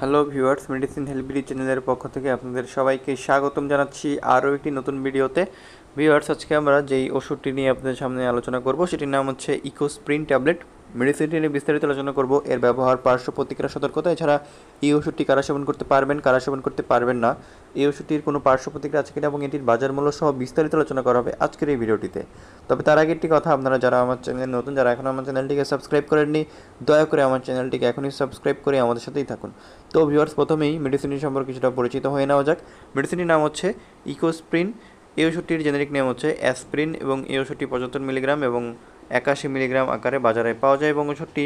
Hello viewers, medicine হেলথবিডি চ্যানেলের পক্ষ থেকে আপনাদের সবাইকে স্বাগতম জানাচ্ছি আরও একটি নতুন ভিডিওতে। ভিউয়ার্স, আজকে আমরা যেই ওষুধটি নিয়ে আপনাদের সামনে আলোচনা করব সেটির নাম হচ্ছে ইকোস্প্রিন ট্যাবলেট। মেডিসিনটি নিয়ে বিস্তারিত আলোচনা করব, এর ব্যবহার, পার্শ্ব প্রতিক্রিয়া, সতর্কতা, এছাড়া এই ওষুধটি কারা সেবন করতে পারবেন, কারা সেবন করতে পারবেন না, এই ওষুধটির কোনো পার্শ্ব প্রতিক্রিয়া আছে কিনা এবং এটির বাজার মূল্য সহ বিস্তারিত আলোচনা করা হবে আজকের এই ভিডিওটিতে। তবে তার আগে একটি কথা, আপনারা যারা আমার চ্যানেল নতুন, যারা এখনও আমার চ্যানেলটিকে সাবস্ক্রাইব করেননি, দয়া করে আমার চ্যানেলটিকে এখনই সাবস্ক্রাইব করে আমাদের সাথেই থাকুন। তো ভিউয়ার্স, প্রথমেই মেডিসিনটি সম্পর্কে কিছুটা পরিচিত হয়ে নেওয়া যাক। মেডিসিনটির নাম হচ্ছে ইকোস্প্রিন। এই ওষুধটির জেনেরিক নেম হচ্ছে অ্যাসপ্রিন এবং এই ওষুধটি 75 মিলিগ্রাম এবং 81 মিলিগ্রাম আকারে বাজারে পাওয়া যায় এবং ওষুধটি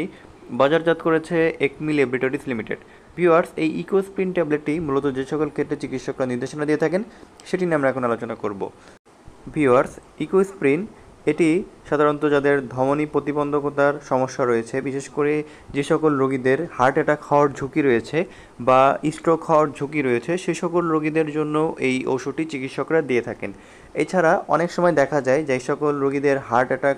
বাজারজাত করেছে একমি ল্যাবরেটরিজ লিমিটেড। ভিউয়ার্স, এই ইকোস্প্রিন ট্যাবলেটটি মূলত যে সকল ক্ষেত্রে চিকিৎসকরা নির্দেশনা দিয়ে থাকেন সেটি নিয়ে আমরা এখন আলোচনা করব। ভিউয়ার্স, ইকোস্প্রিন এটি সাধারণত যাদের ধমনী প্রতিবন্ধকতার সমস্যা রয়েছে, বিশেষ করে যে সকল রোগীদের হার্ট অ্যাটাক হওয়ার ঝুঁকি রয়েছে বা স্ট্রোক হওয়ার ঝুঁকি রয়েছে, সে সকল রোগীদের জন্য এই ওষুধটি চিকিৎসকরা দিয়ে থাকেন। এছাড়া অনেক সময় দেখা যায় যে সকল রোগীদের হার্ট অ্যাটাক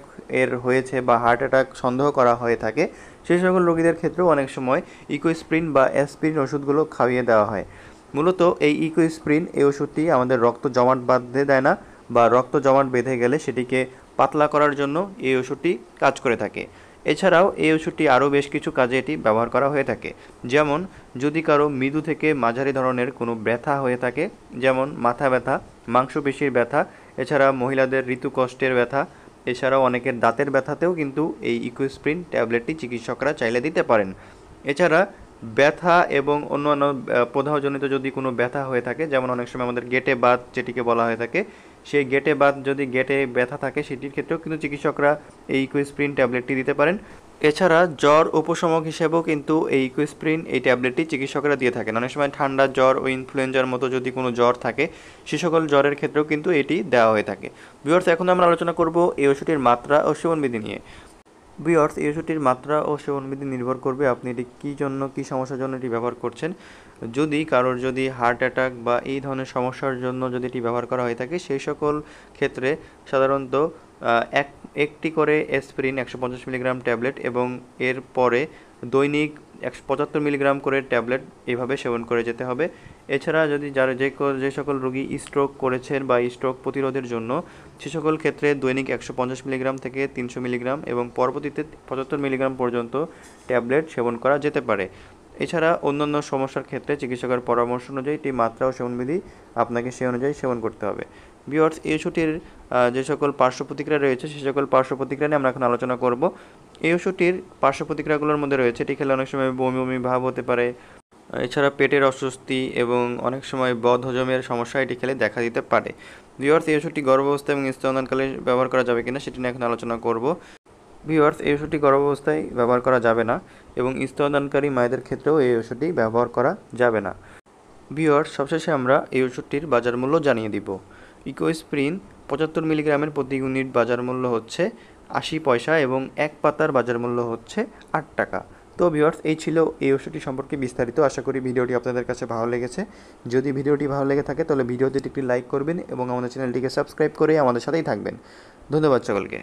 হয়েছে বা হার্ট অ্যাটাক সন্দেহ করা হয়ে থাকে, সেই সকল রোগীদের ক্ষেত্রেও অনেক সময় ইকোস্প্রিন বা অ্যাসপ্রিন ওষুধগুলো খাইয়ে দেওয়া হয়। মূলত এই ইকোস্প্রিন এই ওষুধটি আমাদের রক্ত জমাট বাঁধতে দেয় না বা রক্ত জমাট বেঁধে গেলে সেটিকে পাতলা করার জন্য এই ওষুধটি কাজ করে থাকে। এছাড়াও এই ওষুধটি আরও বেশ কিছু কাজে এটি ব্যবহার করা হয়ে থাকে। যেমন যদি কারো মৃদু থেকে মাঝারি ধরনের কোনো ব্যথা হয়ে থাকে, যেমন মাথা ব্যথা, মাংসপেশির ব্যথা, এছাড়া মহিলাদের ঋতুকষ্টের ব্যথা, এছাড়াও অনেকের দাঁতের ব্যথাতেও কিন্তু এই ইকোস্প্রিন ট্যাবলেটটি চিকিৎসকরা চাইলে দিতে পারেন। এছাড়া ব্যথা এবং অন্যান্য প্রদাহজনিত যদি কোনো ব্যথা হয়ে থাকে, যেমন অনেক সময় আমাদের গেটে বাত যেটিকে বলা হয়ে থাকে, সেই গেটে বাত যদি গেটে ব্যথা থাকে সেটির ক্ষেত্রেও কিন্তু চিকিৎসকরা এই ইকোস্প্রিন ট্যাবলেটটি দিতে পারেন। এছাড়া জ্বর উপশমক হিসেবেও কিন্তু এই ইকোস্প্রিন এই ট্যাবলেটটি চিকিৎসকরা দিয়ে থাকেন। অনেক সময় ঠান্ডা জ্বর ও ইনফ্লুয়েঞ্জার মতো যদি কোনো জ্বর থাকে, সে সকল জ্বরের ক্ষেত্রেও কিন্তু এটি দেওয়া হয়ে থাকে। ভিউয়ার্স, এখন আমরা আলোচনা করব এই ওষুধটির মাত্রা ও সেবনবিধি নিয়ে। ভিউয়ার্স, এই ওষুধটির মাত্রা ও সেবনবিধি নির্ভর করবে আপনি এটি কী জন্য, কী সমস্যার জন্য এটি ব্যবহার করছেন। যদি কারোর হার্ট অ্যাটাক বা এই ধরনের সমস্যার জন্য যদি এটি ব্যবহার করা হয়ে থাকে, সেই সকল ক্ষেত্রে সাধারণত একটি করে অ্যাসপিরিন 150 মিলিগ্রাম ট্যাবলেট এবং এর পরে দৈনিক 175 মিলিগ্রাম করে ট্যাবলেট এভাবে সেবন করে যেতে হবে। এছাড়া যদি যে সকল রোগী স্ট্রোক করেছেন বা স্ট্রোক প্রতিরোধের জন্য, সে সকল ক্ষেত্রে দৈনিক 150 মিলিগ্রাম থেকে 300 মিলিগ্রাম এবং পরবর্তীতে 75 মিলিগ্রাম পর্যন্ত ট্যাবলেট সেবন করা যেতে পারে। এছাড়া অন্যান্য সমস্যার ক্ষেত্রে চিকিৎসকের পরামর্শ অনুযায়ী এটি মাত্রা ও সেবনবিধি আপনাকে সেই অনুযায়ী সেবন করতে হবে। ভিউয়ার্স, এই ওষুধটির যে সকল পার্শ্ব প্রতিক্রিয়া রয়েছে সে সকল পার্শ্ব প্রতিক্রিয়া নিয়ে আমরা এখন আলোচনা করব। এই ওষুধটির পার্শ্ব প্রতিক্রিয়াগুলোর মধ্যে রয়েছে, এটি খেলে অনেক সময় বমি বমি ভাব হতে পারে। এছাড়া পেটের অস্বস্তি এবং অনেক সময় বদহজমের সমস্যা এটি খেলে দেখা দিতে পারে। ভিউয়ার্স, এই ওষুধটি গর্ভাবস্থা এবং স্তন্যদানকালে ব্যবহার করা যাবে কিনা সেটি নিয়ে এখন আলোচনা করব। ভিউয়ার্স, এই ওষুধটি গর্ভাবস্থায় ব্যবহার করা যাবে না এবং স্তন্যদানকারী মায়েদের ক্ষেত্রেও এই ওষুধটি ব্যবহার করা যাবে না। ভিউয়ার্স, সবশেষে আমরা এই ওষুধটির বাজার মূল্য জানিয়ে দিব। ইকোস্প্রিন 75 মিলিগ্রামের প্রতি ইউনিট বাজার মূল্য হচ্ছে 80 পয়সা এবং এক পাতার বাজার মূল্য হচ্ছে 8 টাকা। তো ভিউয়ার্স, এই ছিল এই ওষুধটি সম্পর্কে বিস্তারিত। আশা করি ভিডিওটি আপনাদের কাছে ভালো লেগেছে। যদি ভিডিওটি ভালো লেগে থাকে তাহলে ভিডিওতে একটি লাইক করবেন এবং আমাদের চ্যানেলটিকে সাবস্ক্রাইব করে আমাদের সাথেই থাকবেন। ধন্যবাদ সকলকে।